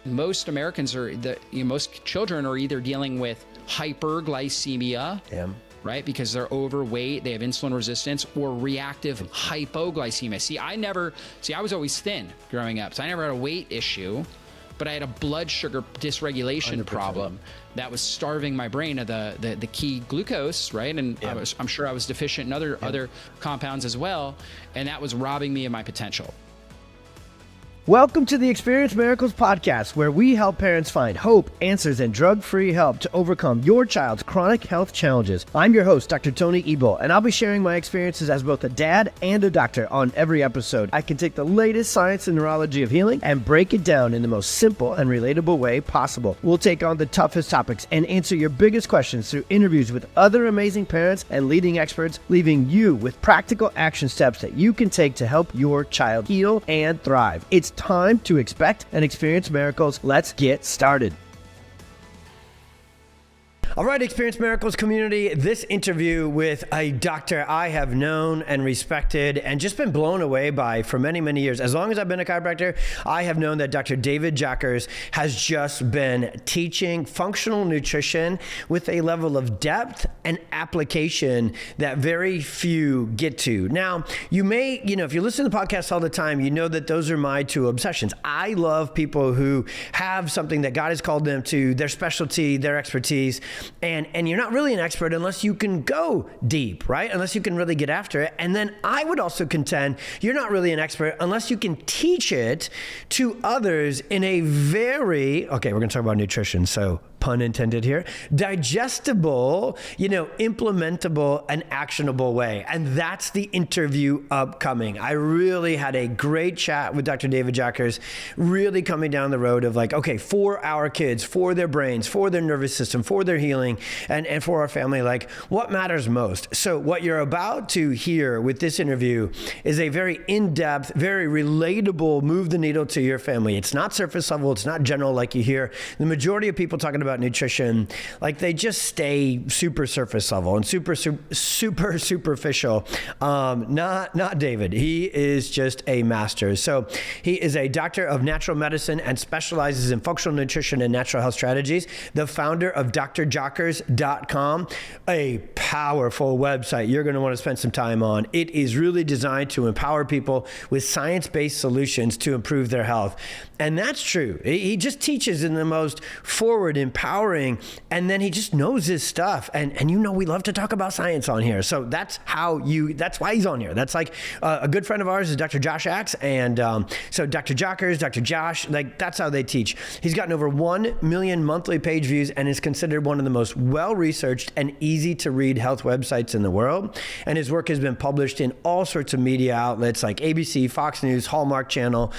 Most Americans most children are either dealing with hyperglycemia, right? Because they're overweight, they have insulin resistance, or reactive hypoglycemia. I was always thin growing up, so I never had a weight issue, but I had a blood sugar dysregulation 100%. Problem that was starving my brain of the key glucose, right? And I'm sure I was deficient in other compounds as well, and that was robbing me of my potential. Welcome to the Experience Miracles podcast, where we help parents find hope, answers, and drug-free help to overcome your child's chronic health challenges. I'm your host, Dr. Tony Ebel, and I'll be sharing my experiences as both a dad and a doctor on every episode. I can take the latest science and neurology of healing and break it down in the most simple and relatable way possible. We'll take on the toughest topics and answer your biggest questions through interviews with other amazing parents and leading experts, leaving you with practical action steps that you can take to help your child heal and thrive. It's time to expect and experience miracles. Let's get started. All right, Experience Miracles community, this interview with a doctor I have known and respected and just been blown away by for many, many years. As long as I've been a chiropractor, I have known that Dr. David Jockers has just been teaching functional nutrition with a level of depth and application that very few get to. Now, you may, if you listen to the podcast all the time, you know that those are my two obsessions. I love people who have something that God has called them to, their specialty, their expertise. And you're not really an expert unless you can go deep, right? Unless you can really get after it. And then I would also contend you're not really an expert unless you can teach it to others in a very, we're going to talk about nutrition, so pun intended here, digestible, implementable and actionable way. And that's the interview upcoming. I really had a great chat with Dr. David Jockers, really coming down the road of for our kids, for their brains, for their nervous system, for their healing, and for our family, what matters most. So what you're about to hear with this interview is a very in-depth, very relatable, move the needle to your family. It's not surface level. It's not general like you hear. The majority of people talking about nutrition, they just stay super surface level and super superficial. Not David. He is just a master. So he is a doctor of natural medicine and specializes in functional nutrition and natural health strategies. The founder of drjockers.com, a powerful website you're going to want to spend some time on. It is really designed to empower people with science-based solutions to improve their health. And that's true. He just teaches in the most forward, empowering, and then he just knows his stuff. And we love to talk about science on here. So that's why he's on here. That's a good friend of ours is Dr. Josh Axe. And so Dr. Jockers, Dr. Josh, that's how they teach. He's gotten over 1 million monthly page views and is considered one of the most well-researched and easy to read health websites in the world. And his work has been published in all sorts of media outlets like ABC, Fox News, Hallmark Channel,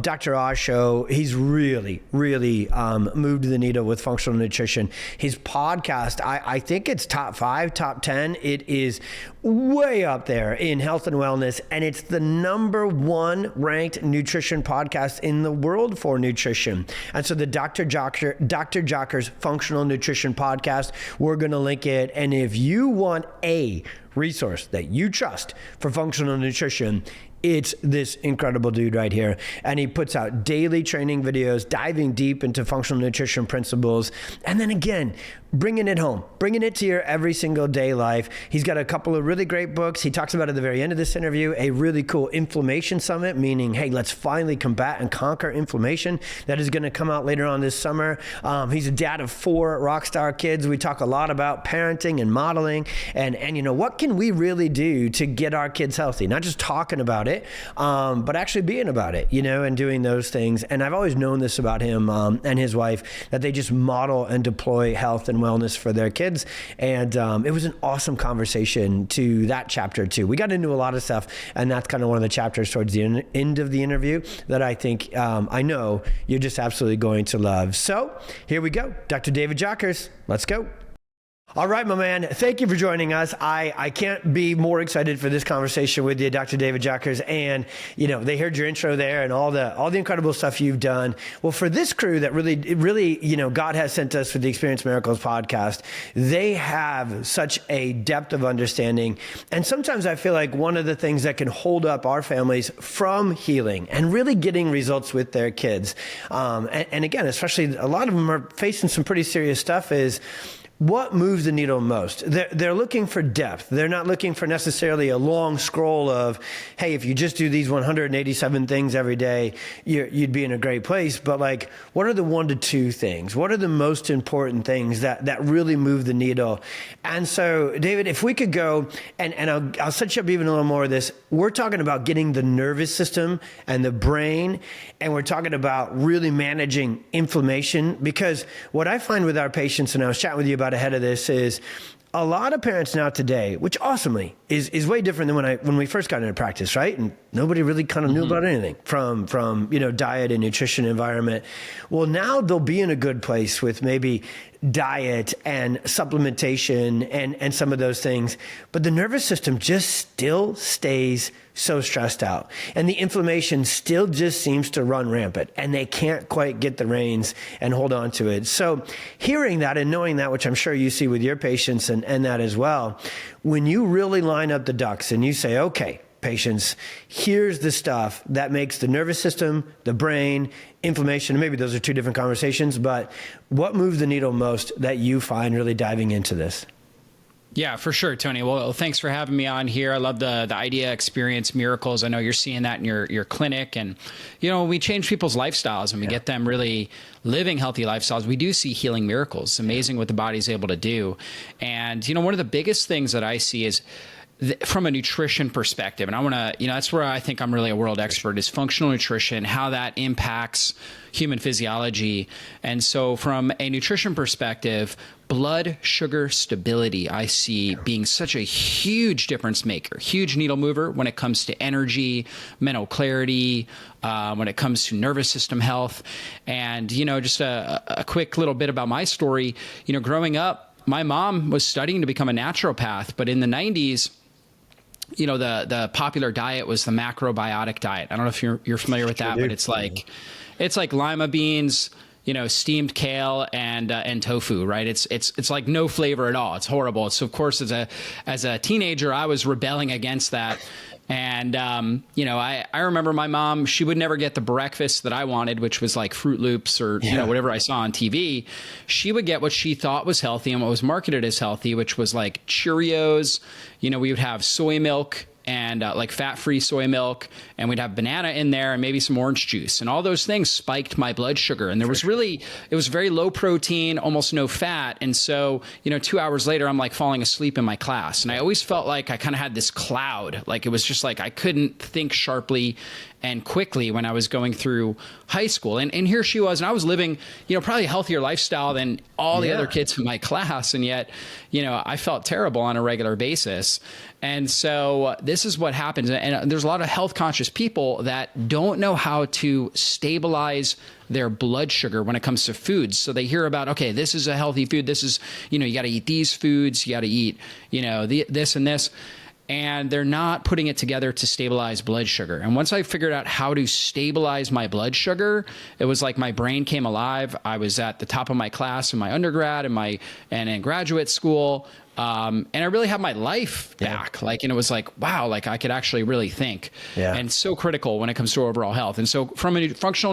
Dr. Oz Show. He's really, really moved the needle with functional nutrition. His podcast, I think it's top 5, top 10. It is way up there in health and wellness, and it's the #1 ranked nutrition podcast in the world for nutrition. And so the Dr. Jockers Functional Nutrition Podcast, we're going to link it. And if you want a resource that you trust for functional nutrition, it's this incredible dude right here. And he puts out daily training videos, diving deep into functional nutrition principles. And then again, bringing it home, bringing it to your every single day life. He's got a couple of really great books. He talks about at the very end of this interview, a really cool inflammation summit, meaning, hey, let's finally combat and conquer inflammation. That is going to come out later on this summer. He's a dad of 4 rock star kids. We talk a lot about parenting and modeling and what can we really do to get our kids healthy? Not just talking about it, but actually being about it, and doing those things. And I've always known this about him and his wife, that they just model and deploy health and wellness for their kids. And it was an awesome conversation to that chapter too. We got into a lot of stuff, and that's kind of one of the chapters towards the end of the interview that I think, I know you're just absolutely going to love. So here we go. Dr. David Jockers, let's go. All right, my man. Thank you for joining us. I can't be more excited for this conversation with you, Dr. David Jockers. And, they heard your intro there and all the incredible stuff you've done. Well, for this crew that really, God has sent us for the Experience Miracles podcast, they have such a depth of understanding. And sometimes I feel like one of the things that can hold up our families from healing and really getting results with their kids, and again, especially a lot of them are facing some pretty serious stuff, is what moves the needle most? They're looking for depth. They're not looking for necessarily a long scroll of, hey, if you just do these 187 things every day, you'd be in a great place. But like, what are the 1 to 2 things? What are the most important things that really move the needle? And so, David, if we could go, and I'll set you up even a little more of this. We're talking about getting the nervous system and the brain, and we're talking about really managing inflammation, because what I find with our patients, and I was chatting with you about ahead of this, is a lot of parents now today, which awesomely is way different than when we first got into practice, right? And nobody really kind of knew about anything from diet and nutrition environment. Well, now they'll be in a good place with maybe diet and supplementation and some of those things, but the nervous system just still stays so stressed out, and the inflammation still just seems to run rampant, and they can't quite get the reins and hold on to it. So hearing that and knowing that, which I'm sure you see with your patients and that as well, when you really line up the ducks and you say, okay, patients, here's the stuff that makes the nervous system, the brain, inflammation, maybe those are 2 different conversations, but what moves the needle most that you find really diving into this? Yeah, for sure, Tony. Well, thanks for having me on here. I love the idea, Experience Miracles. I know you're seeing that in your clinic. And, we change people's lifestyles and we get them really living healthy lifestyles. We do see healing miracles. It's amazing what the body's able to do. And, one of the biggest things that I see is from a nutrition perspective, and I want to, that's where I think I'm really a world expert, is functional nutrition, how that impacts human physiology. And so from a nutrition perspective, blood sugar stability, I see being such a huge difference maker, huge needle mover when it comes to energy, mental clarity, when it comes to nervous system health. And, just a quick little bit about my story, growing up, my mom was studying to become a naturopath, but in the 90s, the popular diet was the macrobiotic diet. I don't know if you're familiar with that, but it's like lima beans, steamed kale and tofu, right? It's like no flavor at all. It's horrible. So of course, as a teenager, I was rebelling against that. And, I remember my mom, she would never get the breakfast that I wanted, which was like Fruit Loops or, whatever I saw on TV. She would get what she thought was healthy and what was marketed as healthy, which was like Cheerios. We would have soy milk and like fat-free soy milk, and we'd have banana in there and maybe some orange juice. And all those things spiked my blood sugar. And it was very low protein, almost no fat. And so, 2 hours later, I'm like falling asleep in my class. And I always felt like I kind of had this cloud, like it was just like I couldn't think sharply and quickly when I was going through high school. And here she was, and I was living, probably a healthier lifestyle than all the other kids in my class. And yet, I felt terrible on a regular basis. And so this is what happens. And there's a lot of health conscious people that don't know how to stabilize their blood sugar when it comes to foods. So they hear about, okay, this is a healthy food. This is, you got to eat these foods. You got to eat, this and this. And they're not putting it together to stabilize blood sugar. And once I figured out how to stabilize my blood sugar, it was like my brain came alive. I was at the top of my class in my undergrad and in graduate school. And I really had my life back. And it was like, wow, like I could actually really think. And so critical when it comes to overall health. And so from a functional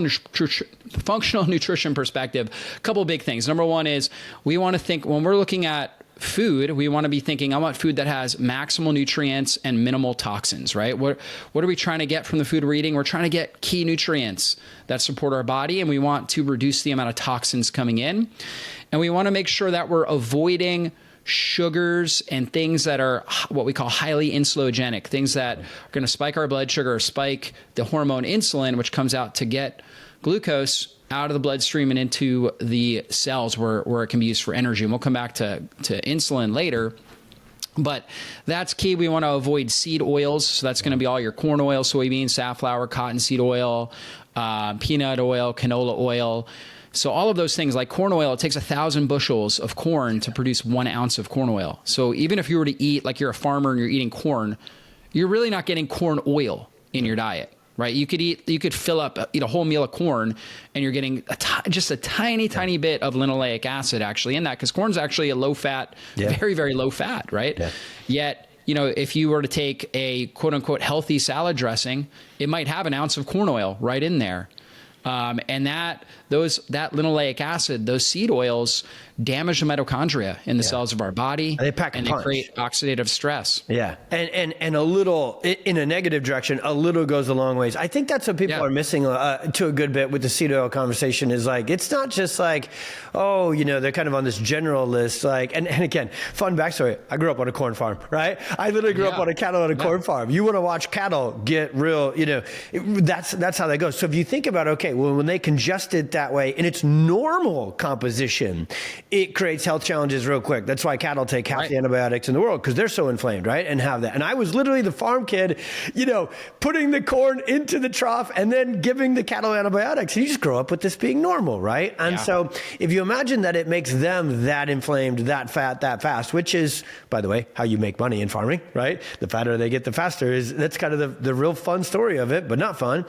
nutrition perspective, a couple of big things. Number one is we want to think, when we're looking at food, we want to be thinking, I want food that has maximal nutrients and minimal toxins, right? What are we trying to get from the food we're eating? We're trying to get key nutrients that support our body, and we want to reduce the amount of toxins coming in. And we want to make sure that we're avoiding sugars and things that are what we call highly insulinogenic, things that are going to spike our blood sugar or spike the hormone insulin, which comes out to get glucose out of the bloodstream and into the cells where it can be used for energy. And we'll come back to insulin later. But that's key. We want to avoid seed oils. So that's going to be all your corn oil, soybean, safflower, cottonseed oil, peanut oil, canola oil, So all of those things like corn oil, it takes 1,000 bushels of corn to produce 1 ounce of corn oil. So even if you were to eat, like you're a farmer and you're eating corn, you're really not getting corn oil in your diet, right? You could eat a whole meal of corn and you're getting just a tiny bit of linoleic acid actually in that, because corn's actually a low fat, very, very low fat, right? Yeah. Yet, if you were to take a quote unquote healthy salad dressing, it might have 1 ounce of corn oil right in there. And that linoleic acid, those seed oils damage the mitochondria in the cells of our body. And they pack a punch. They create oxidative stress. Yeah. And a little, in a negative direction, a little goes a long ways. I think that's what people are missing to a good bit with the seed oil conversation is like, it's not just like, they're kind of on this general list. Like, and again, fun backstory. I grew up on a corn farm, right? I literally grew up on a cattle on a corn farm. You want to watch cattle get real, that's how that goes. So if you think about, when they congest it that way in its normal composition, it creates health challenges real quick. That's why cattle take half the antibiotics in the world, because they're so inflamed, right? And have that. And I was literally the farm kid, putting the corn into the trough and then giving the cattle antibiotics. And you just grow up with this being normal, right? And so if you imagine that it makes them that inflamed, that fat, that fast, which is, by the way, how you make money in farming, right? The fatter they get, the faster. That's kind of the real fun story of it, but not fun.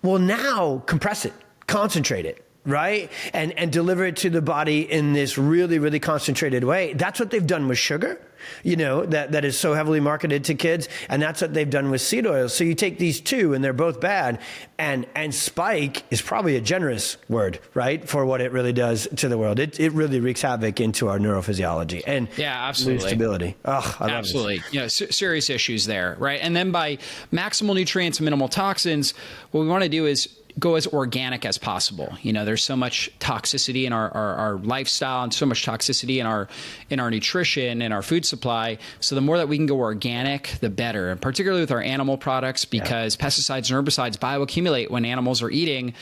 Well, now compress it, concentrate it, right? And deliver it to the body in this really, really concentrated way. That's what they've done with sugar, that is so heavily marketed to kids. And that's what they've done with seed oils. So you take these two and they're both bad. And spike is probably a generous word, right? For what it really does to the world. It really wreaks havoc into our neurophysiology and absolutely stability. Oh, I love absolutely. Serious issues there, right? And then by maximal nutrients, minimal toxins, what we want to do is go as organic as possible. There's so much toxicity in our lifestyle and so much toxicity in our nutrition and our food supply. So the more that we can go organic, the better. And particularly with our animal products, because pesticides and herbicides bioaccumulate when animals are eating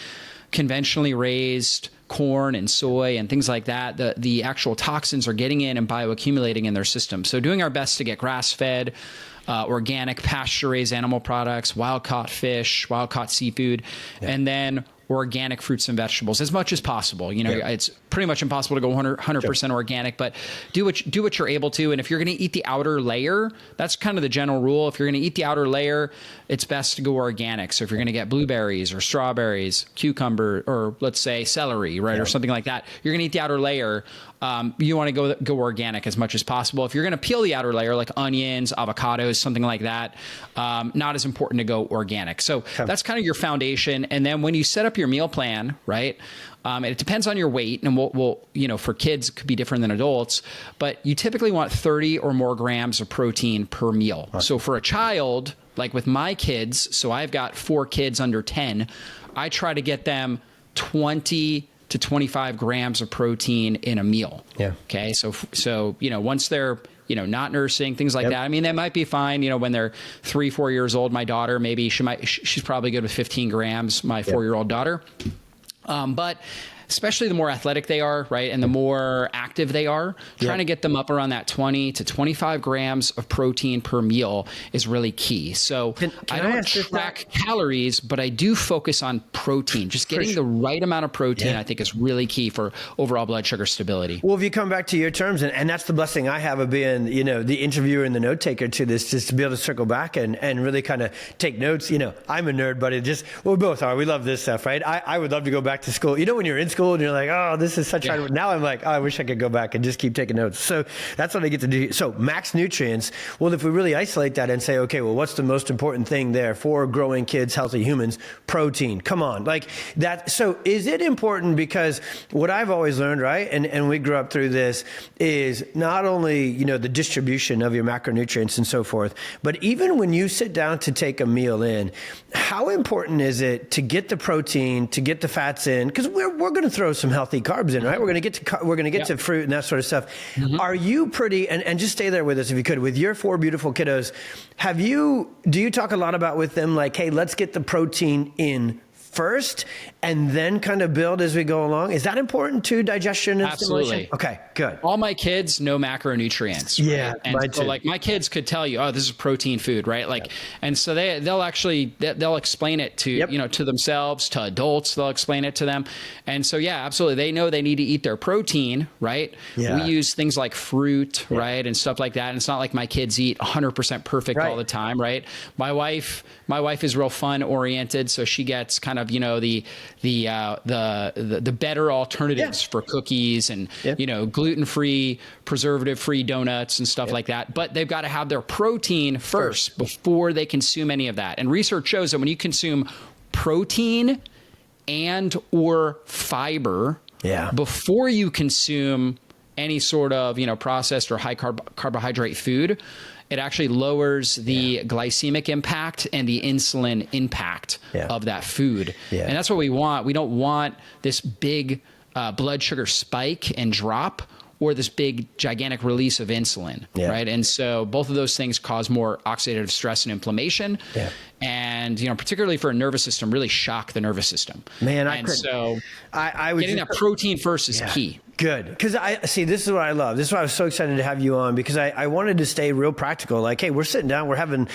conventionally raised corn and soy and things like that. The actual toxins are getting in and bioaccumulating in their system. So doing our best to get grass-fed, organic pasture-raised animal products, wild-caught fish, wild-caught seafood, and then organic fruits and vegetables as much as possible. It's pretty much impossible to go 100% organic, but do what you're able to. And if you're going to eat the outer layer, that's kind of the general rule. If you're going to eat the outer layer, it's best to go organic. So if you're going to get blueberries or strawberries, cucumber, or let's say celery, right, or something like that, you're going to eat the outer layer. You want to go organic as much as possible. If you're going to peel the outer layer, like onions, avocados, something like that, not as important to go organic. So that's kind of your foundation. And then when you set up your meal plan, right, it depends on your weight, and we'll for kids it could be different than adults, but you typically want 30 or more grams of protein per meal. Right. So for a child, like with my kids, so I've got 4 kids under 10, I try to get them 20 to 25 grams of protein in a meal. Yeah. Okay. So once they're, not nursing, things like that. I mean, they might be fine, when they're 3-4 years old. My daughter, maybe she's probably good with 15 grams, my 4-year-old daughter. But especially the more athletic they are, right, and the more active they are, trying to get them up around that 20 to 25 grams of protein per meal is really key. So I don't track calories, but I do focus on protein. Just getting the right amount of protein, I think, is really key for overall blood sugar stability. Well, if you come back to your terms, and that's the blessing I have of being, the interviewer and the note taker to this, just to be able to circle back and really kind of take notes. I'm a nerd, but we both are. We love this stuff, right? I would love to go back to school. When you're in school and you're like, oh, this is such hard. Now I'm like, oh, I wish I could go back and just keep taking notes. So that's what I get to do. So max nutrients. Well, if we really isolate that and say, okay, well, what's the most important thing there for growing kids, healthy humans? Protein. Come on. Like that. So is it important? Because what I've always learned, right, and we grew up through this, is not only, the distribution of your macronutrients and so forth, but even when you sit down to take a meal in, how important is it to get the protein, to get the fats in? Because we're going to throw some healthy carbs in, right? We're going to get to fruit and that sort of stuff. Mm-hmm. Are you pretty, and just stay there with us if you could, with your 4 beautiful kiddos, do you talk a lot about with them like, hey, let's get the protein in first and then kind of build as we go along? Is that important to digestion and Absolutely. stimulation? Okay, good. All my kids know macronutrients. Right? Yeah, and so like my kids could tell you, oh, this is protein food, right? Like, and so they'll explain it to, to themselves, to adults, they'll explain it to them. And so, yeah, absolutely. They know they need to eat their protein, right? Yeah. We use things like fruit, right? And stuff like that. And it's not like my kids eat 100% perfect all the time, right? My wife is real fun oriented. So she gets kind of, the better alternatives for cookies and, gluten-free, preservative-free donuts and stuff like that. But they've got to have their protein first before they consume any of that. And research shows that when you consume protein and or fiber before you consume any sort of, processed or high carbohydrate food, it actually lowers the glycemic impact and the insulin impact of that food. Yeah. And that's what we want. We don't want this big blood sugar spike and drop or this big gigantic release of insulin, right? And so both of those things cause more oxidative stress and inflammation. Yeah. And, particularly for a nervous system, really shock the nervous system. Man, I was getting that protein first is key. Good. Because this is what I love. This is why I was so excited to have you on, because I wanted to stay real practical. Like, hey, we're sitting down, we're having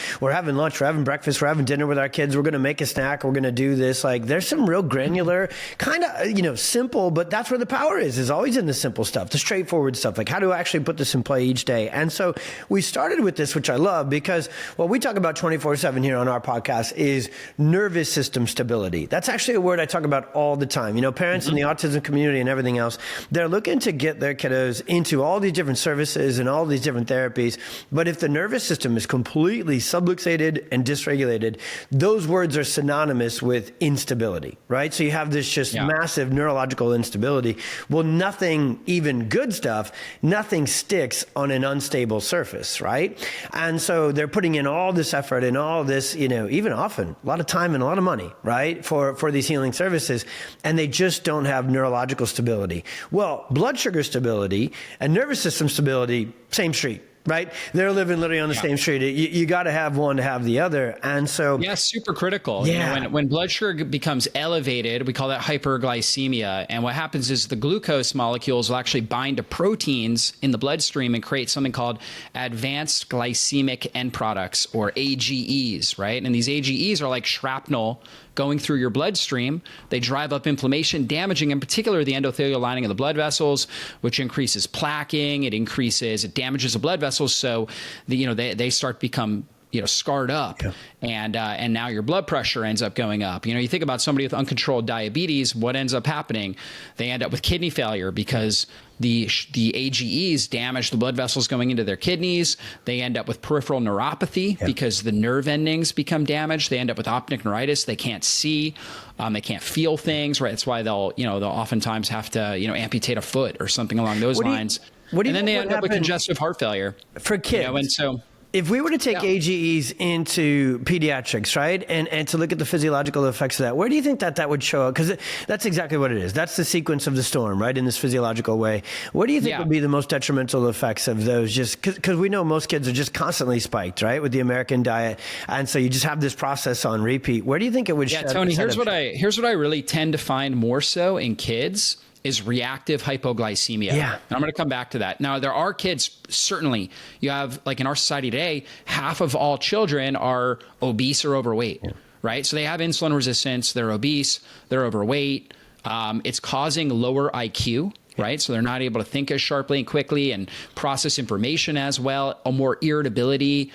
lunch, we're having breakfast, we're having dinner with our kids, we're going to make a snack, we're going to do this. Like, there's some real granular, kind of, simple, but that's where the power is always in the simple stuff, the straightforward stuff. Like, how do I actually put this in play each day? And so we started with this, which I love, because what we talk about 24/7 here on our podcast is nervous system stability. That's actually a word I talk about all the time. Parents in the autism community and everything else, they're looking to get their kiddos into all these different services and all these different therapies. But if the nervous system is completely subluxated and dysregulated, those words are synonymous with instability, right? So you have this just massive neurological instability. Well, nothing, even good stuff, nothing sticks on an unstable surface, right? And so they're putting in all this effort and all this, even often a lot of time and a lot of money, right? For these healing services. And they just don't have neurological stability. Well, blood sugar stability and nervous system stability, same street, right? They're living literally on the same street. You got to have one to have the other. And so... Yeah, super critical. Yeah. When blood sugar becomes elevated, we call that hyperglycemia. And what happens is the glucose molecules will actually bind to proteins in the bloodstream and create something called advanced glycemic end products, or AGEs, right? And these AGEs are like shrapnel going through your bloodstream. They drive up inflammation, damaging in particular the endothelial lining of the blood vessels, which increases plaquing. It damages the blood vessels. So they start to become scarred up, and now your blood pressure ends up going up. You think about somebody with uncontrolled diabetes, what ends up happening? They end up with kidney failure because the AGEs damage the blood vessels going into their kidneys. They end up with peripheral neuropathy because the nerve endings become damaged. They end up with optic neuritis. They can't see, they can't feel things, right? That's why they'll oftentimes have to, amputate a foot or something along those lines. And then they end up with congestive heart failure. For kids. And so... If we were to take AGEs into pediatrics, right, and to look at the physiological effects of that, where do you think that would show up? Because that's exactly what it is. That's the sequence of the storm, right, in this physiological way. What do you think would be the most detrimental effects of those? Just because we know most kids are just constantly spiked, right, with the American diet, and so you just have this process on repeat. Where do you think it would? Tony, here's what I really tend to find more so in kids is reactive hypoglycemia. Yeah. And I'm going to come back to that. Now, there are kids, certainly, you have, like in our society today, half of all children are obese or overweight, right? So they have insulin resistance, they're obese, they're overweight. It's causing lower IQ, right? So they're not able to think as sharply and quickly and process information as well, a more irritability,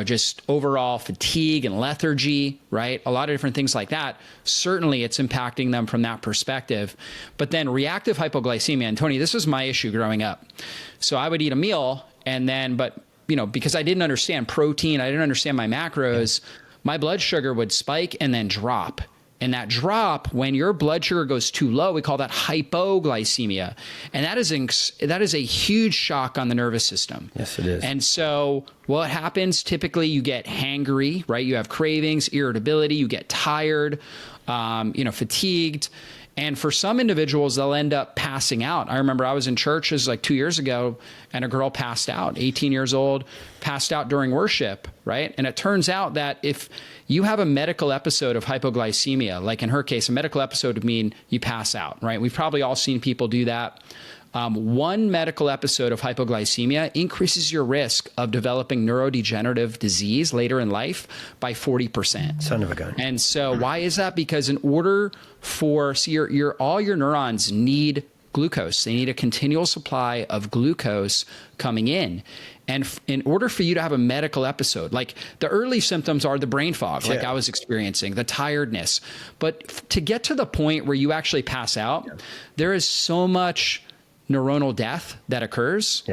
just overall fatigue and lethargy, right? A lot of different things like that. Certainly it's impacting them from that perspective. But then reactive hypoglycemia, and Tony, this was my issue growing up. So I would eat a meal because I didn't understand protein, I didn't understand my macros, my blood sugar would spike and then drop. And that drop, when your blood sugar goes too low, we call that hypoglycemia. And that is a huge shock on the nervous system. Yes, it is. And so what happens, typically you get hangry, right? You have cravings, irritability, you get tired, fatigued. And for some individuals, they'll end up passing out. I remember I was in churches like 2 years ago, and a girl passed out, 18 years old, passed out during worship, right? And it turns out that if you have a medical episode of hypoglycemia, like in her case, a medical episode would mean you pass out, right? We've probably all seen people do that. One medical episode of hypoglycemia increases your risk of developing neurodegenerative disease later in life by 40%. Son of a gun. And so why is that? Because in order for, all your neurons need glucose. They need a continual supply of glucose coming in. And in order for you to have a medical episode, like the early symptoms are the brain fog, like I was experiencing, the tiredness. But to get to the point where you actually pass out, there is so much neuronal death that occurs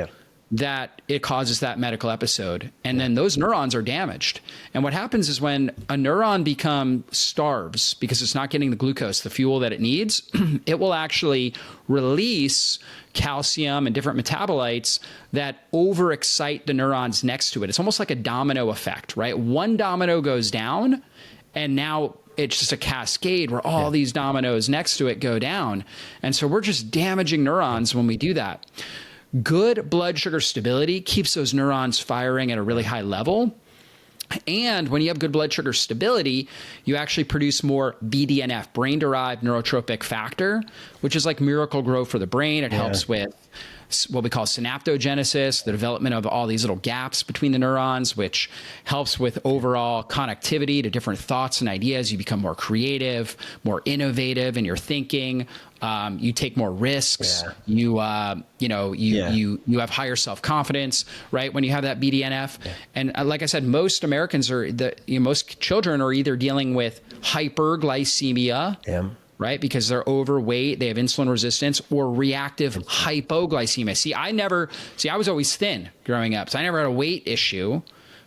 that it causes that medical episode. And then those neurons are damaged. And what happens is when a neuron starves because it's not getting the glucose, the fuel that it needs, it will actually release calcium and different metabolites that overexcite the neurons next to it. It's almost like a domino effect, right? One domino goes down, and now it's just a cascade where all these dominoes next to it go down. And so we're just damaging neurons when we do that. Good blood sugar stability keeps those neurons firing at a really high level. And when you have good blood sugar stability, you actually produce more BDNF, brain-derived neurotrophic factor, which is like miracle grow for the brain. It helps with what we call synaptogenesis, the development of all these little gaps between the neurons, which helps with overall connectivity to different thoughts and ideas. You become more creative, more innovative in your thinking. You take more risks. You have higher self-confidence, right? When you have that BDNF. And like I said, most Americans most children are either dealing with hyperglycemia, right? Because they're overweight, they have insulin resistance, or reactive hypoglycemia. I was always thin growing up, so I never had a weight issue,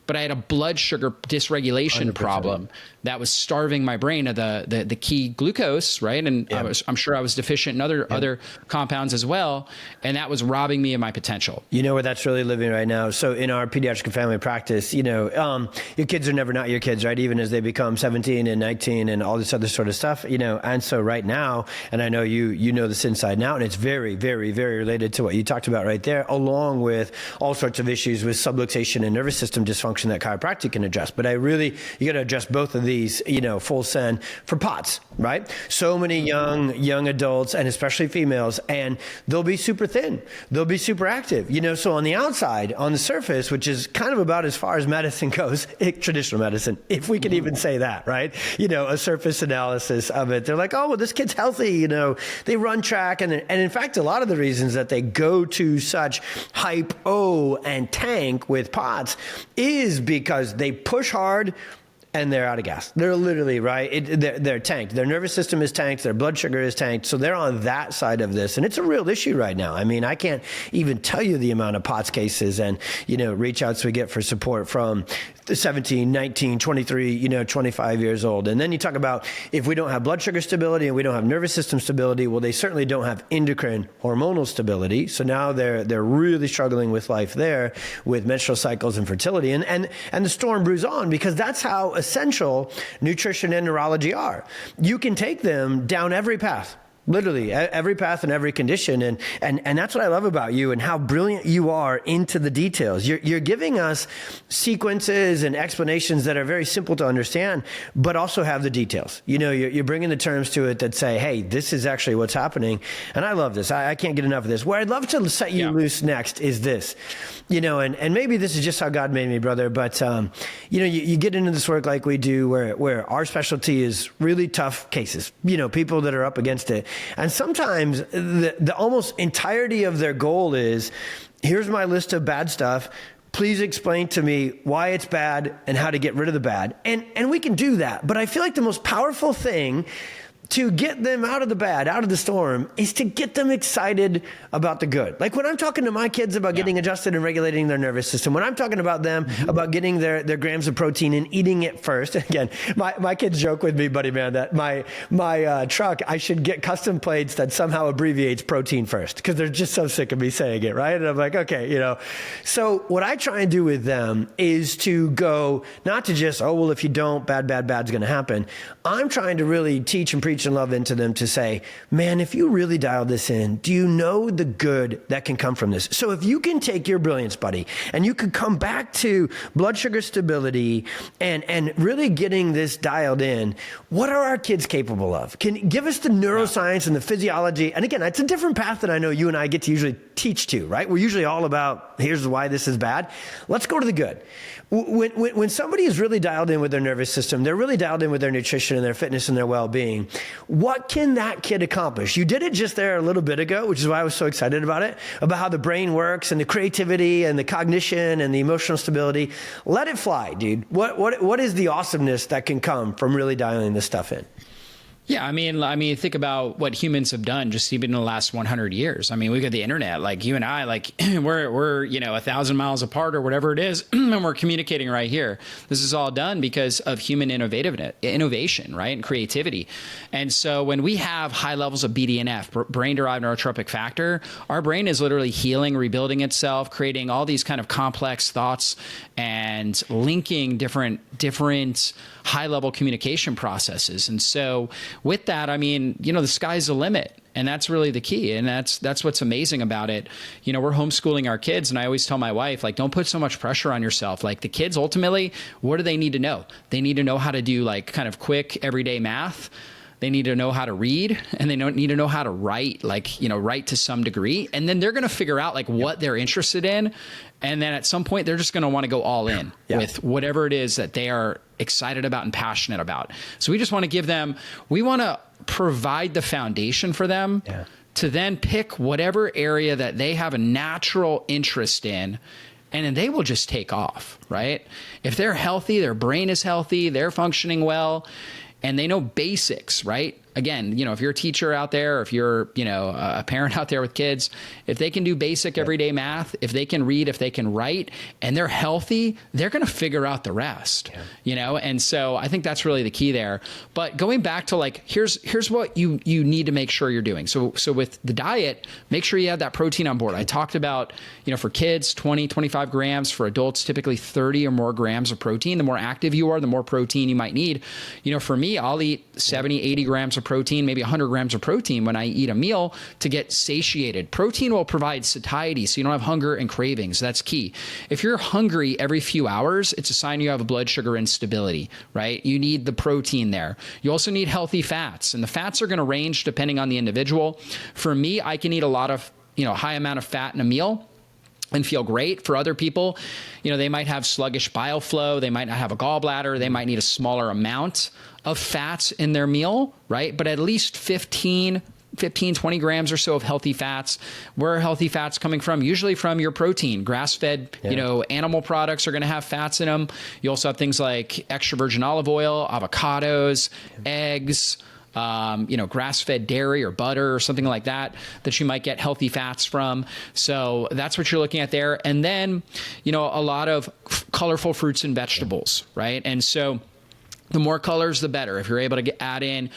but I had a blood sugar dysregulation 100%. Problem that was starving my brain of the key glucose, right? And I'm sure I was deficient in other compounds as well, and that was robbing me of my potential. You know where that's really living right now? So in our pediatric and family practice, your kids are never not your kids, right? Even as they become 17 and 19 and all this other sort of stuff, and so right now, and I know you know this inside and out, and it's very, very, very related to what you talked about right there, along with all sorts of issues with subluxation and nervous system dysfunction that chiropractic can address. But you got to address both of these, full send for POTS, right? So many young adults, and especially females, and they'll be super thin. They'll be super active, so on the outside, on the surface, which is kind of about as far as medicine goes, traditional medicine, if we can even say that, right? A surface analysis of it. They're like, oh, well, this kid's healthy, they run track. And in fact, a lot of the reasons that they go to such hypo and tank with POTS is because they push hard and they're out of gas. They're literally, right? They're tanked. Their nervous system is tanked. Their blood sugar is tanked. So they're on that side of this. And it's a real issue right now. I mean, I can't even tell you the amount of POTS cases and, reach outs we get for support from 17, 19, 23, 25 years old. And then you talk about if we don't have blood sugar stability and we don't have nervous system stability, well, they certainly don't have endocrine hormonal stability. So now they're really struggling with life there with menstrual cycles and fertility. And the storm brews on because that's how essential nutrition and neurology are. You can take them down every path. Literally every path and every condition. And that's what I love about you and how brilliant you are into the details. You're giving us sequences and explanations that are very simple to understand, but also have the details. You're bringing the terms to it that say, hey, this is actually what's happening. And I love this. I can't get enough of this. Where I'd love to set you loose next is this, and maybe this is just how God made me, brother. But, you get into this work like we do where our specialty is really tough cases, people that are up against it. And sometimes the almost entirety of their goal is, here's my list of bad stuff. Please explain to me why it's bad and how to get rid of the bad. And we can do that. But I feel like the most powerful thing to get them out of the bad, out of the storm, is to get them excited about the good. Like when I'm talking to my kids about getting adjusted and regulating their nervous system, when I'm talking about them about getting their grams of protein and eating it first. Again, my kids joke with me, buddy man, that my truck, I should get custom plates that somehow abbreviates protein first, because they're just so sick of me saying it, right? And I'm like, okay, So what I try and do with them is to go, not to just, oh, well, if you don't, bad's going to happen. I'm trying to really teach and preach teach and love into them to say, man, if you really dial this in, do you know the good that can come from this? So if you can take your brilliance, buddy, and you could come back to blood sugar stability and really getting this dialed in, what are our kids capable of? Can give us the neuroscience and the physiology. And again, it's a different path than I know you and I get to usually teach to, right? We're usually all about, here's why this is bad. Let's go to the good. When somebody is really dialed in with their nervous system, they're really dialed in with their nutrition and their fitness and their well-being, what can that kid accomplish? You did it just there a little bit ago, which is why I was so excited about it, about how the brain works and the creativity and the cognition and the emotional stability. Let it fly, dude. What is the awesomeness that can come from really dialing this stuff in? Yeah, I mean, think about what humans have done just even in the last 100 years. I mean, we got the internet, like you and I, like we're 1,000 miles apart or whatever it is, and we're communicating right here. This is all done because of human innovation, right, and creativity. And so when we have high levels of BDNF, brain-derived neurotropic factor, our brain is literally healing, rebuilding itself, creating all these kind of complex thoughts and linking different high-level communication processes. And so with that, I mean, the sky's the limit. And that's really the key. And that's what's amazing about it. We're homeschooling our kids. And I always tell my wife, like, don't put so much pressure on yourself. Like the kids, ultimately, what do they need to know? They need to know how to do like kind of quick everyday math. They need to know how to read, and they don't need to know how to write, write to some degree. And then they're going to figure out like what they're interested in. And then at some point, they're just going to want to go all in with whatever it is that they are excited about and passionate about. So we just want to we want to provide the foundation for them to then pick whatever area that they have a natural interest in. And then they will just take off, right? If they're healthy, their brain is healthy, they're functioning well, and they know basics, right? Again, if you're a teacher out there, or if you're, a parent out there with kids, if they can do basic everyday math, if they can read, if they can write, and they're healthy, they're going to figure out the rest, And so I think that's really the key there. But going back to like, here's what you need to make sure you're doing. So with the diet, make sure you have that protein on board. I talked about, for kids, 20, 25 grams, for adults, typically 30 or more grams of protein. The more active you are, the more protein you might need. For me, I'll eat 70, 80 grams of protein, maybe 100 grams of protein when I eat a meal to get satiated. Protein will provide satiety, so you don't have hunger and cravings. That's key. If you're hungry every few hours, it's a sign you have a blood sugar instability, right? You need the protein there. You also need healthy fats, and the fats are going to range depending on the individual. For me, I can eat a lot of, high amount of fat in a meal and feel great. For other people, they might have sluggish bile flow. They might not have a gallbladder. They might need a smaller amount of fats in their meal, right? But at least 15, 20 grams or so of healthy fats. Where are healthy fats coming from? Usually from your protein. Grass-fed, animal products are going to have fats in them. You also have things like extra virgin olive oil, avocados, eggs, grass-fed dairy or butter or something like that you might get healthy fats from. So that's what you're looking at there. And then, a lot of colorful fruits and vegetables, right? And so the more colors, the better. If you're able to add in,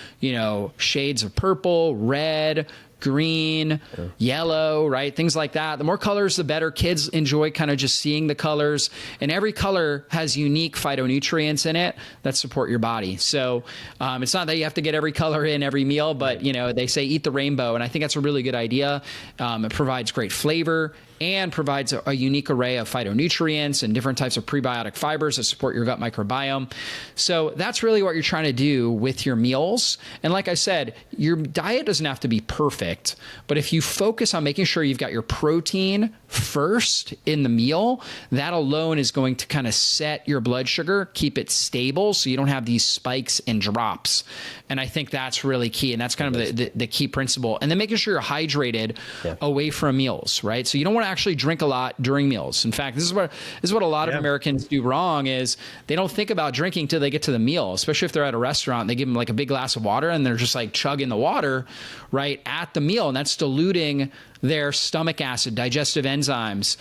shades of purple, red, green, yellow, right? Things like that. The more colors, the better. Kids enjoy kind of just seeing the colors, and every color has unique phytonutrients in it that support your body. So it's not that you have to get every color in every meal, but they say eat the rainbow. And I think that's a really good idea. It provides great flavor and provides a unique array of phytonutrients and different types of prebiotic fibers that support your gut microbiome. So that's really what you're trying to do with your meals. And like I said, your diet doesn't have to be perfect, but if you focus on making sure you've got your protein first in the meal, that alone is going to kind of set your blood sugar, keep it stable so you don't have these spikes and drops. And I think that's really key. And that's kind of the key principle. And then making sure you're hydrated away from meals, right? So you don't want to actually drink a lot during meals. In fact, this is what a lot of Americans do wrong is they don't think about drinking till they get to the meal, especially if they're at a restaurant. They give them like a big glass of water and they're just like chugging the water right at the meal. And that's diluting their stomach acid, digestive enzymes.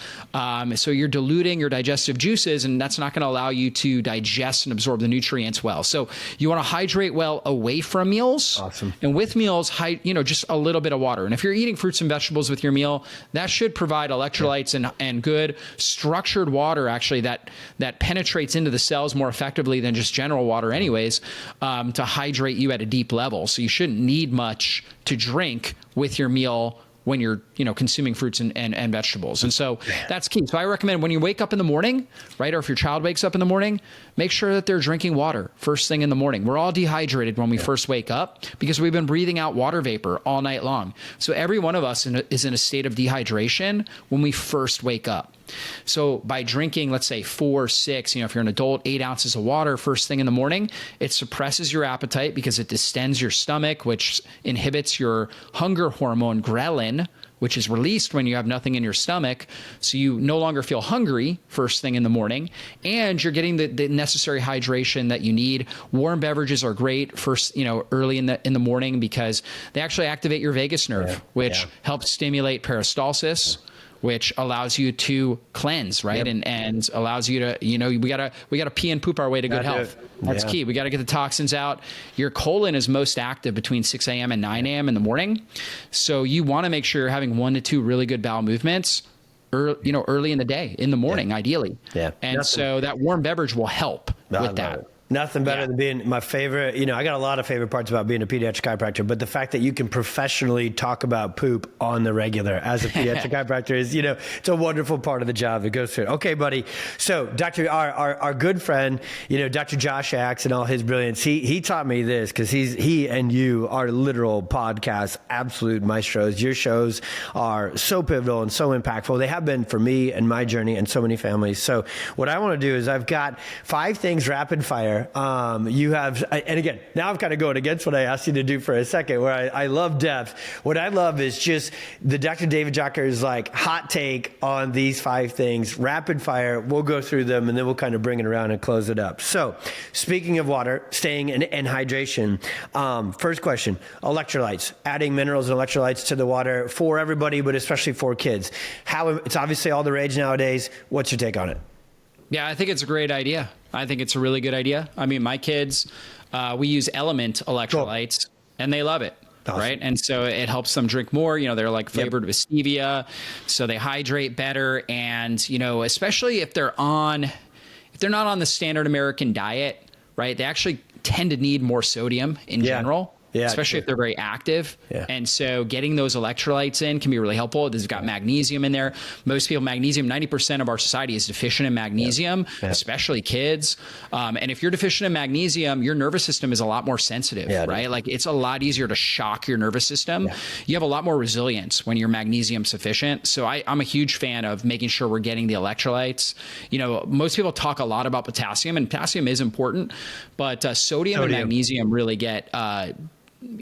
So you're diluting your digestive juices, and that's not going to allow you to digest and absorb the nutrients well. So you want to hydrate well away from meals. Awesome. And with meals, just a little bit of water. And if you're eating fruits and vegetables with your meal, that should provide electrolytes and good structured water, actually, that penetrates into the cells more effectively than just general water anyways, to hydrate you at a deep level. So you shouldn't need much to drink with your meal when you're, consuming fruits and vegetables. And so that's key. So I recommend when you wake up in the morning, right? Or if your child wakes up in the morning, make sure that they're drinking water first thing in the morning. We're all dehydrated when we first wake up because we've been breathing out water vapor all night long. So every one of us is in a state of dehydration when we first wake up. So by drinking, let's say 4, 6, if you're an adult, 8 ounces of water first thing in the morning, it suppresses your appetite because it distends your stomach, which inhibits your hunger hormone ghrelin, which is released when you have nothing in your stomach. So you no longer feel hungry first thing in the morning, and you're getting the necessary hydration that you need. Warm beverages are great first, early in the morning because they actually activate your vagus nerve, which helps stimulate peristalsis, which allows you to cleanse, right? And allows you to, we gotta pee and poop our way to good health. That's key. We got to get the toxins out. Your colon is most active between 6 a.m. and 9 a.m. in the morning. So you want to make sure you're having 1 to 2 really good bowel movements early in the day, in the morning, ideally. Yeah. And so that warm beverage will help with that. Nothing better than being my favorite. I got a lot of favorite parts about being a pediatric chiropractor, but the fact that you can professionally talk about poop on the regular as a pediatric chiropractor is, it's a wonderful part of the job that goes through it. Okay, buddy. So Dr. Our good friend, Dr. Josh Axe and all his brilliance, he taught me this because he and you are literal podcast absolute maestros. Your shows are so pivotal and so impactful. They have been for me and my journey and so many families. So what I want to do is I've got 5 things rapid fire. You have, and again, now I'm kind of going against what I asked you to do for a second, where I love depth. What I love is just the Dr. David Jockers hot take on these 5 things, rapid fire. We'll go through them and then we'll kind of bring it around and close it up. So speaking of water, staying in hydration, first question, electrolytes, adding minerals and electrolytes to the water for everybody, but especially for kids. It's obviously all the rage nowadays. What's your take on it? Yeah, I think it's a great idea. I think it's a really good idea. I mean, my kids, we use Element electrolytes, and they love it, right? And so it helps them drink more. They're flavored with stevia, so they hydrate better. And especially if they're not on the standard American diet, right? They actually tend to need more sodium in general. Yeah, especially if they're very active. Yeah. And so getting those electrolytes in can be really helpful. This has got magnesium in there. Most people, 90% of our society is deficient in magnesium, especially kids. And if you're deficient in magnesium, your nervous system is a lot more sensitive, right? It's a lot easier to shock your nervous system. Yeah. You have a lot more resilience when you're magnesium sufficient. So I'm a huge fan of making sure we're getting the electrolytes. Most people talk a lot about potassium, and potassium is important, but sodium and magnesium really get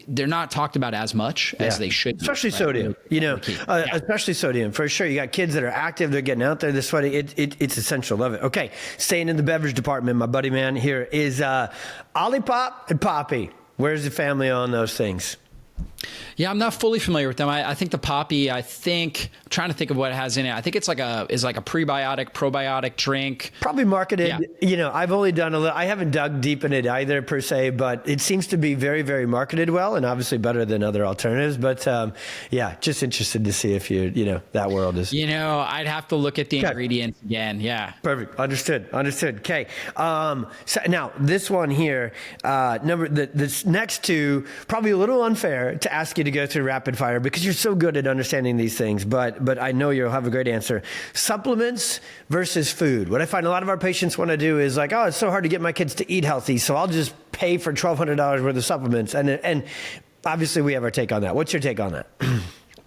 they're not talked about as much as they should be. Especially sodium, especially sodium for sure. You got kids that are active, they're getting out there, they're sweating. It's essential. Love it. Okay. Staying in the beverage department, my buddy man here is Olipop and Poppy. Where's the family on those things? Yeah, I'm not fully familiar with them. I think the Poppy, I'm trying to think of what it has in it. I think it's like a prebiotic, probiotic drink. Probably marketed, I've only done I haven't dug deep in it either per se, but it seems to be very, very marketed well and obviously better than other alternatives. But just interested to see if that world is. I'd have to look at the ingredients again. Yeah. Perfect. Understood. Okay. So now this one here, this next two, probably a little unfair to ask you to go through rapid fire because you're so good at understanding these things, but I know you'll have a great answer. Supplements versus food. What I find a lot of our patients want to do is it's so hard to get my kids to eat healthy, so I'll just pay for $1,200 worth of supplements. And obviously we have our take on that. What's your take on that?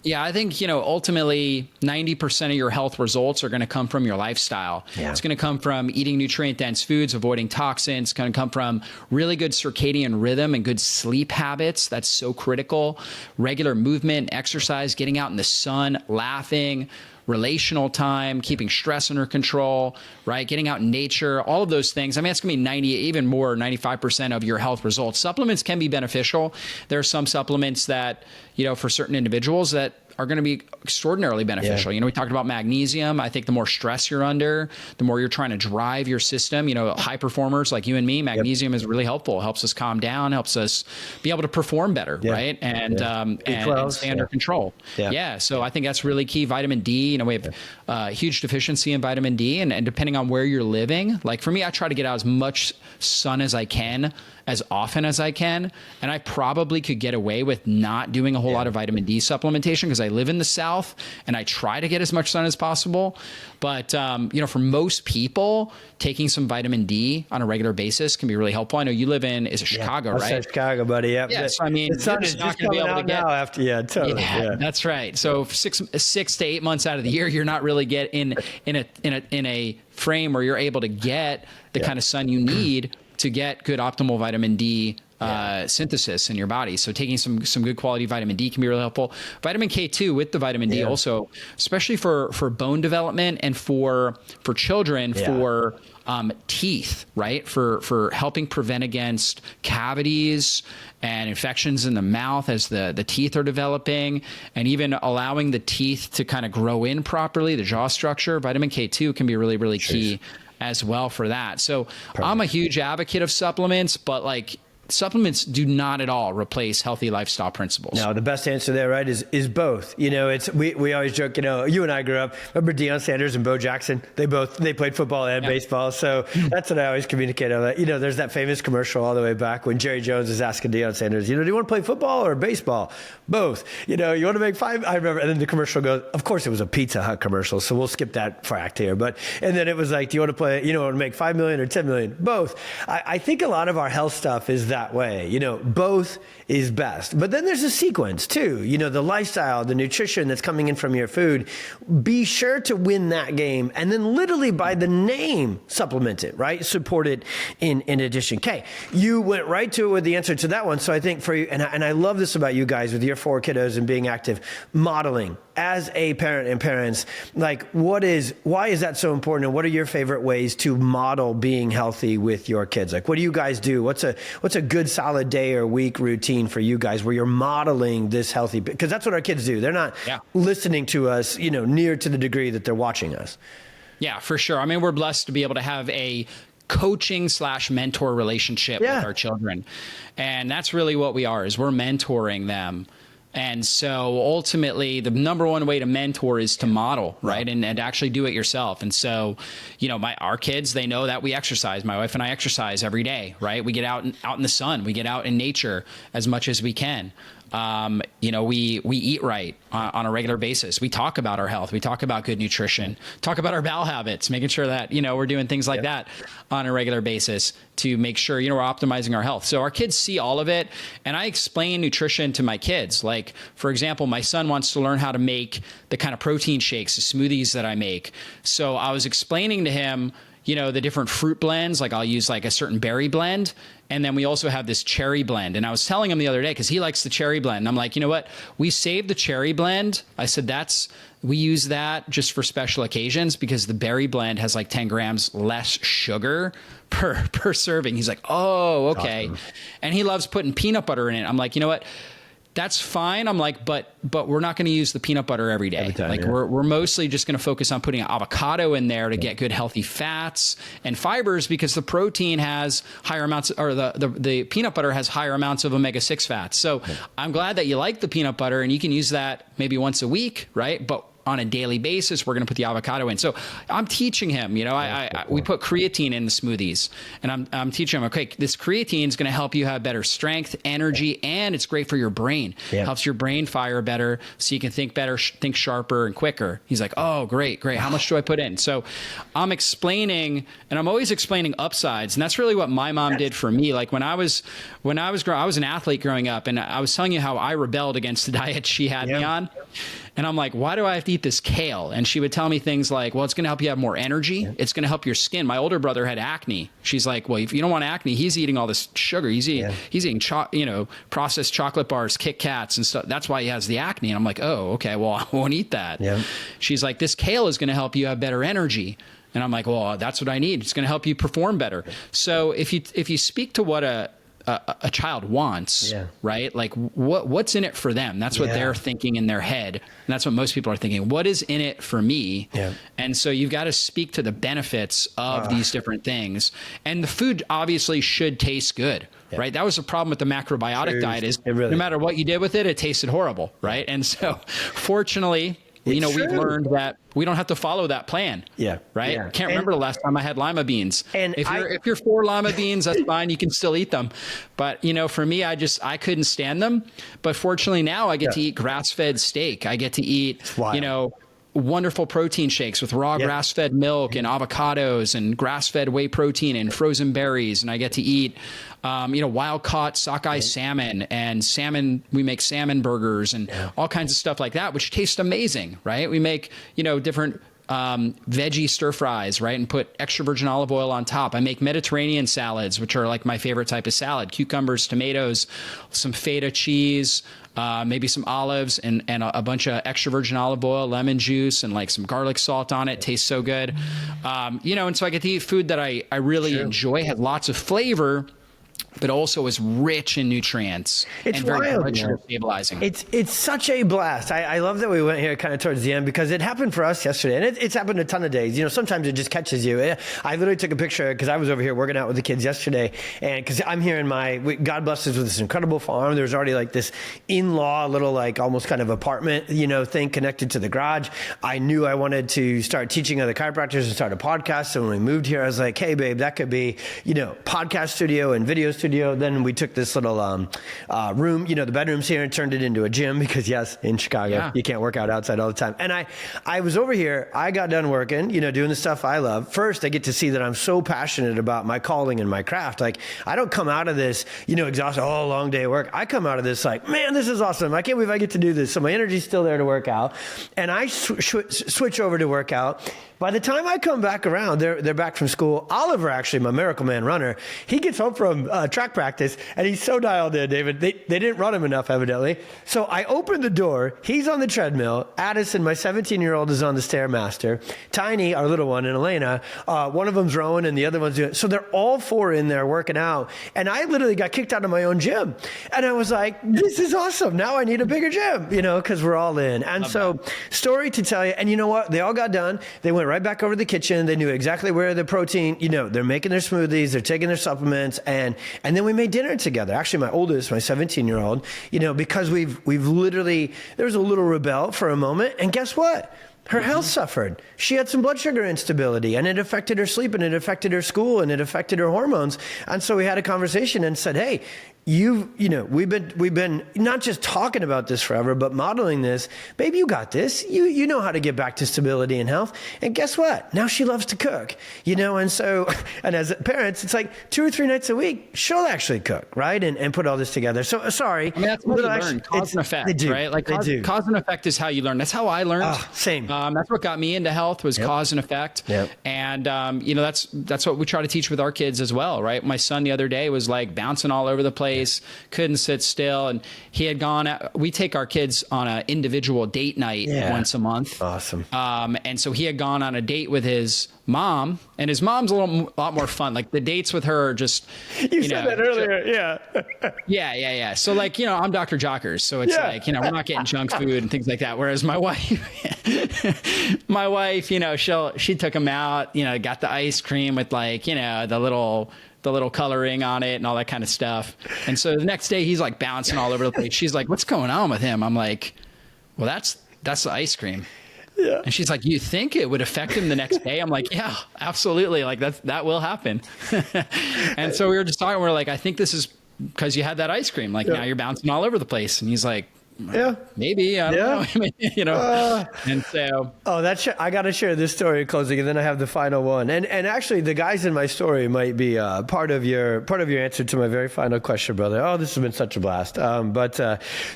Yeah, I think, ultimately 90% of your health results are going to come from your lifestyle. Yeah. It's going to come from eating nutrient-dense foods, avoiding toxins. It's going to come from really good circadian rhythm and good sleep habits. That's so critical. Regular movement, exercise, getting out in the sun, laughing, relational time, keeping stress under control, right? Getting out in nature, all of those things. I mean, it's going to be 95% of your health results. Supplements can be beneficial. There are some supplements that, for certain individuals that are going to be extraordinarily beneficial. Yeah. You know, we talked about magnesium. I think the more stress you're under, the more you're trying to drive your system. You know, high performers like you and me, magnesium is really helpful. It helps us calm down, helps us be able to perform better, right? And and stay under control. Yeah. So I think that's really key. Vitamin D. You know, we have huge deficiency in vitamin D, and depending on where you're living, like for me, I try to get out as much sun as I can, as often as I can. And I probably could get away with not doing a whole lot of vitamin D supplementation because I live in the South and I try to get as much sun as possible. But, you know, for most people, taking some vitamin D on a regular basis can be really helpful. I know you live in, is it Chicago, right? I said Chicago, buddy. Yep. Yeah. So, I mean, the sun is just coming out now after, totally. Yeah, that's right. So 6 to 8 months out of the year, you're not really in a frame where you're able to get the kind of sun you need to get good optimal vitamin D synthesis in your body. So taking some good quality vitamin D can be really helpful. Vitamin K2 with the vitamin D also, especially for bone development and for children, for teeth, right? For helping prevent against cavities and infections in the mouth as the teeth are developing, and even allowing the teeth to kind of grow in properly, the jaw structure. Vitamin K2 can be really, really key as well for that. So I'm a huge advocate of supplements, but like supplements do not at all replace healthy lifestyle principles. No, the best answer there, right, is both. You know, it's we always joke, you know, you and I grew up, remember Deion Sanders and Bo Jackson? They played football and baseball. So that's what I always communicate on that. You know, there's that famous commercial all the way back when Jerry Jones is asking Deion Sanders, you know, do you want to play football or baseball? Both. You know, you want to make $5? I remember, and then the commercial goes, of course it was a Pizza Hut commercial, so we'll skip that fact here. And then it was like, do you want to play, you know, want to make $5 million or $10 million? Both. I think a lot of our health stuff is that way. You know, both is best. But then there's a sequence too. You know, the lifestyle, the nutrition that's coming in from your food. Be sure to win that game. And then literally by the name, supplement it, right? Support it in addition. Okay, you went right to it with the answer to that one. So I think for you, and I love this about you guys with your 4 kiddos and being active, modeling. As a parent and parents, like why is that so important? And what are your favorite ways to model being healthy with your kids? Like, what do you guys do? What's a good solid day or week routine for you guys where you're modeling this healthy? Because that's what our kids do. They're not listening to us, you know, near to the degree that they're watching us. Yeah, for sure. I mean, we're blessed to be able to have a coaching/mentor relationship with our children. And that's really what we are, is we're mentoring them. And so ultimately, the number one way to mentor is to model, right? And actually do it yourself. And so, you know, our kids, they know that we exercise. My wife and I exercise every day, right? We get out in the sun. We get out in nature as much as we can. You know, we eat right on a regular basis. We talk about our health. We talk about good nutrition, talk about our bowel habits, making sure that, you know, we're doing things like that on a regular basis to make sure, you know, we're optimizing our health. So our kids see all of it. And I explain nutrition to my kids. Like, for example, my son wants to learn how to make the kind of protein shakes, the smoothies that I make. So I was explaining to him, you know, the different fruit blends, like I'll use like a certain berry blend. And then we also have this cherry blend. And I was telling him the other day, because he likes the cherry blend. And I'm like, you know what? We saved the cherry blend. I said, we use that just for special occasions because the berry blend has like 10 grams less sugar per serving. He's like, oh, okay. Awesome. And he loves putting peanut butter in it. I'm like, you know what? That's fine. I'm like, but we're not going to use the peanut butter every day. We're mostly just going to focus on putting avocado in there to get good healthy fats and fibers, because the protein has higher amounts, or the peanut butter has higher amounts of omega-6 fats. So I'm glad that you like the peanut butter, and you can use that maybe once a week, right? But on a daily basis, we're going to put the avocado in. So I'm teaching him, you know, we put creatine in the smoothies, and I'm teaching him, okay, this creatine is going to help you have better strength, energy, and it's great for your brain. Helps your brain fire better so you can think better, think sharper and quicker. He's like, oh, great. How much do I put in? So I'm explaining, and I'm always explaining upsides. And that's really what my mom did for me. Like I was an athlete growing up, and I was telling you how I rebelled against the diet she had me on. And I'm like, why do I have to eat this kale? And she would tell me things like, well, it's going to help you have more energy. It's going to help your skin. My older brother had acne. She's like, well, if you don't want acne, he's eating all this sugar. He's eating processed chocolate bars, Kit Kats and stuff. That's why he has the acne. And I'm like, oh, okay, well, I won't eat that. She's like, this kale is going to help you have better energy. And I'm like, well, that's what I need. It's going to help you perform better. So if you speak to what a a child wants, right? Like what's in it for them? That's what they're thinking in their head. And that's what most people are thinking. What is in it for me? Yeah. And so you've got to speak to the benefits of these different things. And the food obviously should taste good, right? That was the problem with the macrobiotic diet is no matter what you did with it, it tasted horrible, right? And so fortunately, we've learned that we don't have to follow that plan. Yeah. Right. Yeah. Can't remember the last time I had lima beans. And if you're for lima beans, that's fine. You can still eat them. But, for me, I couldn't stand them. But fortunately now I get to eat grass-fed steak. I get to eat, wonderful protein shakes with raw grass-fed milk and avocados and grass-fed whey protein and frozen berries. And I get to eat, wild-caught sockeye salmon and salmon. We make salmon burgers and all kinds of stuff like that, which tastes amazing, right? We make, different veggie stir fries, right? And put extra virgin olive oil on top. I make Mediterranean salads, which are like my favorite type of salad: cucumbers, tomatoes, some feta cheese, maybe some olives and a bunch of extra virgin olive oil, lemon juice, and like some garlic salt on it. Tastes so good. And so I get to eat food that I really enjoy, has lots of flavor, but also is rich in nutrients and very blood sugar stabilizing. It's such a blast. I love that we went here kind of towards the end because it happened for us yesterday, and it's happened a ton of days. Sometimes it just catches you. I literally took a picture because I was over here working out with the kids yesterday, and because I'm here in God bless us with this incredible farm. There's already like this in-law little like almost kind of apartment, thing connected to the garage. I knew I wanted to start teaching other chiropractors and start a podcast. So when we moved here, I was like, hey babe, that could be, podcast studio and video studio. Then we took this little room, the bedrooms here, and turned it into a gym because yes, in Chicago, you can't work out outside all the time. And I was over here, I got done working, doing the stuff I love. First, I get to see that I'm so passionate about my calling and my craft. Like I don't come out of this, exhausted, long day of work. I come out of this like, man, this is awesome. I can't believe I get to do this. So my energy's still there to work out. And I switch over to work out. By the time I come back around, they're back from school. Oliver, actually, my Miracle Man runner, he gets home from track practice, and he's so dialed in, David. They didn't run him enough, evidently. So I open the door. He's on the treadmill. Addison, my 17-year-old, is on the Stairmaster. Tiny, our little one, and Elena, one of them's rowing, and the other one's doing it. So they're all four in there working out. And I literally got kicked out of my own gym. And I was like, this is awesome. Now I need a bigger gym, because we're all in. And story to tell you. And you know what? They all got done. They went right back over to the kitchen. They knew exactly where the protein, they're making their smoothies, they're taking their supplements, and then we made dinner together. Actually, my oldest, my 17-year-old, because we've literally, there was a little rebel for a moment, and guess what? Her health suffered. She had some blood sugar instability, and it affected her sleep, and it affected her school, and it affected her hormones. And so we had a conversation and said, hey, we've been not just talking about this forever, but modeling this. Baby, you got this. You know how to get back to stability and health. And guess what? Now she loves to cook, and so, and as parents, it's like 2 or 3 nights a week, she'll actually cook, right? And put all this together. So sorry. I mean, that's what you learn, cause and effect, right? Like cause and effect is how you learn. That's how I learned. Same. That's what got me into health was cause and effect. Yep. And, that's what we try to teach with our kids as well, right? My son the other day was like bouncing all over the place. Couldn't sit still, and he had gone out. We take our kids on an individual date night once a month. Awesome. And so he had gone on a date with his mom, and his mom's a lot more fun. Like the dates with her are just you said that earlier. Yeah. So like, I'm Dr. Jockers, so it's like, we're not getting junk food and things like that. Whereas my wife, she took him out, got the ice cream with like, the little coloring on it and all that kind of stuff. And so the next day he's like bouncing all over the place. She's like, what's going on with him? I'm like, well, that's the ice cream. Yeah. And she's like, you think it would affect him the next day? I'm like, yeah, absolutely. Like that will happen. And so we were just talking, we're like, I think this is because you had that ice cream. Like now you're bouncing all over the place. And he's like, maybe, I don't know. And so, I got to share this story in closing, and then I have the final one. And actually, the guys in my story might be part of your answer to my very final question, brother. Oh, this has been such a blast.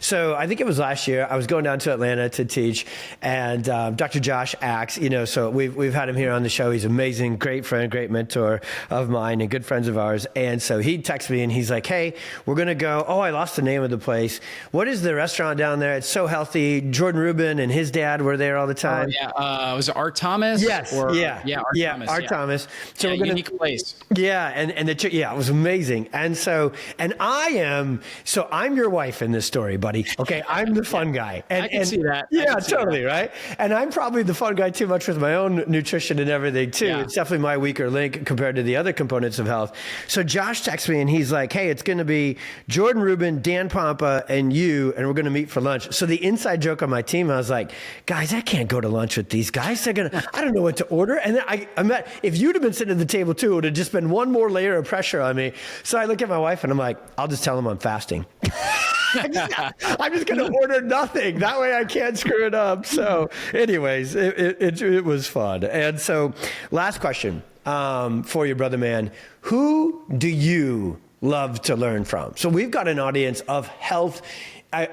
So I think it was last year. I was going down to Atlanta to teach, and Dr. Josh Axe. So we've had him here on the show. He's amazing, great friend, great mentor of mine, and good friends of ours. And so he texted me, and he's like, "Hey, we're gonna go. Oh, I lost the name of the place. What is the restaurant restaurant down there. It's so healthy. Jordan Rubin and his dad were there all the time. Oh, yeah. Was it Art Thomas? Yes. Art Thomas. Thomas. So we're gonna, unique place. Yeah. And it was amazing. And I'm your wife in this story, buddy. Okay. I'm the fun guy. And, I can see that. Yeah, totally. Right. And I'm probably the fun guy too much with my own nutrition and everything too. Yeah. It's definitely my weaker link compared to the other components of health. So Josh texts me and he's like, hey, it's going to be Jordan Rubin, Dan Pompa, and you, and we're going to meet for lunch. So the inside joke on my team, I was like, guys, I can't go to lunch with these guys. I don't know what to order. And then I met, if you'd have been sitting at the table too, it would have just been one more layer of pressure on me. So I look at my wife and I'm like, I'll just tell them I'm fasting. I'm just going to order nothing. That way I can't screw it up. So anyways, it was fun. And so last question for you, brother man. Who do you love to learn from? So we've got an audience of health,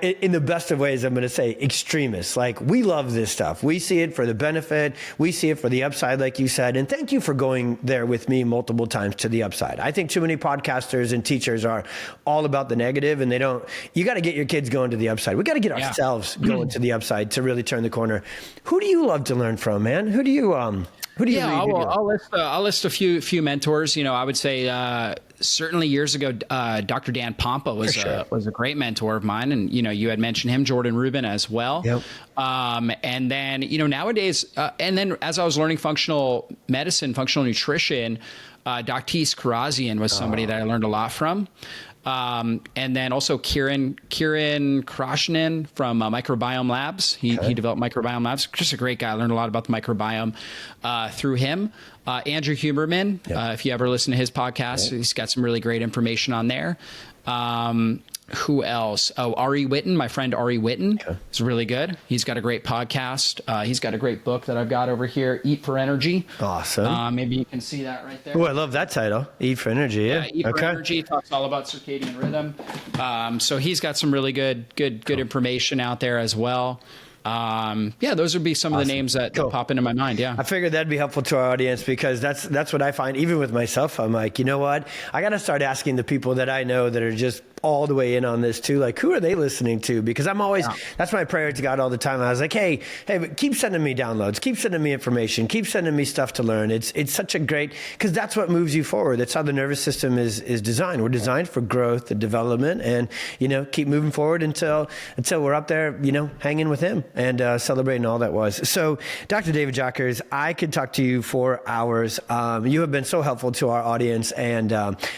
in the best of ways, I'm going to say extremists. Like, we love this stuff. We see it for the benefit. We see it for the upside, like you said. And thank you for going there with me multiple times to the upside. I think too many podcasters and teachers are all about the negative, and you got to get your kids going to the upside. We got to get ourselves going to the upside to really turn the corner. Who do you love to learn from, man? Who do you read? I'll list a few mentors. I would say certainly years ago, Dr. Dan Pompa was a great mentor of mine, and you had mentioned him, Jordan Rubin as well. Yep. And then nowadays, and then as I was learning functional medicine, functional nutrition, Dr. Karazian was somebody that I learned a lot from. And then also Kiran Krishnan from Microbiome Labs. He developed Microbiome Labs. Just a great guy. I learned a lot about the microbiome through him. Andrew Huberman, if you ever listen to his podcast, he's got some really great information on there. Who else? Oh, Ari Whitten, my friend Ari Whitten is really good. He's got a great podcast. He's got a great book that I've got over here, Eat for Energy. Awesome. Maybe you can see that right there. Oh, I love that title, Eat for Energy. Yeah, Eat for Energy talks all about circadian rhythm. So he's got some really good information out there as well. Those would be some of the names that pop into my mind. Yeah. I figured that'd be helpful to our audience because that's what I find. Even with myself, I'm like, you know what? I got to start asking the people that I know that are just all the way in on this too. Like, who are they listening to? Because I'm always, that's my prayer to God all the time. I was like, hey, keep sending me downloads, keep sending me information, keep sending me stuff to learn. It's such a great, because that's what moves you forward. That's how the nervous system is designed. We're designed for growth and development and, keep moving forward until we're up there, hanging with him and celebrating all that was. So Dr. David Jockers, I could talk to you for hours. You have been so helpful to our audience. And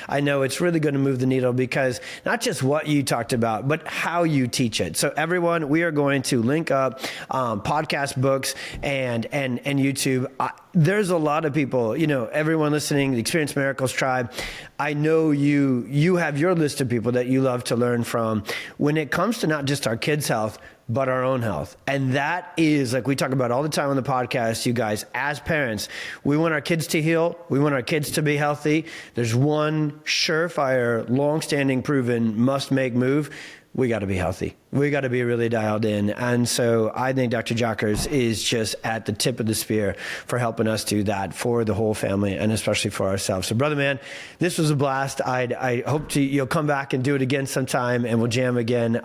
I know it's really going to move the needle because not just what you talked about, but how you teach it. So everyone, we are going to link up podcast, books, and YouTube. There's a lot of people, everyone listening, the Experience Miracles tribe. I know you have your list of people that you love to learn from when it comes to not just our kids' health, but our own health. And that is, like we talk about all the time on the podcast, you guys, as parents, we want our kids to heal. We want our kids to be healthy. There's one surefire, long-standing, proven, must-make move. We got to be healthy. We got to be really dialed in. And so I think Dr. Jockers is just at the tip of the spear for helping us do that for the whole family and especially for ourselves. So brother man, this was a blast. I hope you'll come back and do it again sometime and we'll jam again.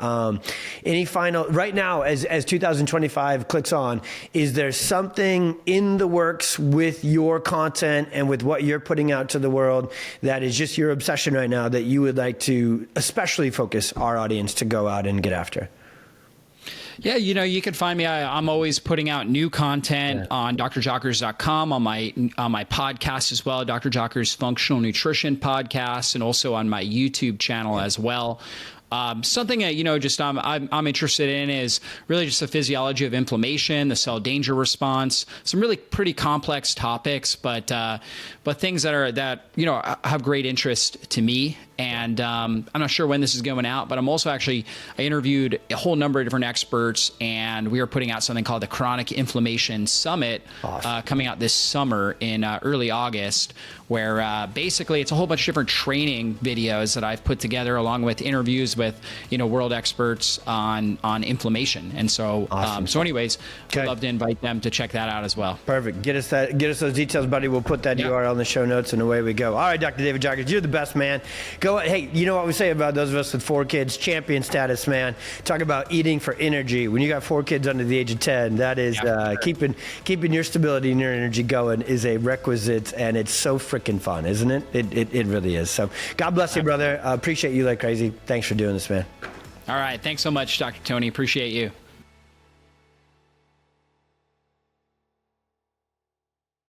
Any final, right now as 2025 clicks on, is there something in the works with your content and with what you're putting out to the world that is just your obsession right now that you would like to especially focus our audience to go out and get after? Yeah, you can find me. I'm always putting out new content on drjockers.com, on my podcast as well, Dr. Jockers Functional Nutrition Podcast, and also on my YouTube channel as well. Something that, I'm interested in is really just the physiology of inflammation, the cell danger response, some really pretty complex topics, but things that have great interest to me. And I'm not sure when this is going out, but I interviewed a whole number of different experts, and we are putting out something called the Chronic Inflammation Summit coming out this summer in early August, where basically it's a whole bunch of different training videos that I've put together along with interviews with world experts on inflammation. And so anyways, I'd love to invite them to check that out as well. Perfect. Get us those details, buddy. We'll put that URL in the show notes and away we go. All right, Dr. David Jockers, you're the best, man. Go. Hey, you know what we say about those of us with 4 kids? Champion status, man. Talk about eating for energy. When you got 4 kids under the age of 10, that is keeping your stability and your energy going is a requisite, and it's so freaking fun, isn't it? It really is. So God bless you, brother. Appreciate you like crazy. Thanks for doing this, man. All right. Thanks so much, Dr. Tony. Appreciate you.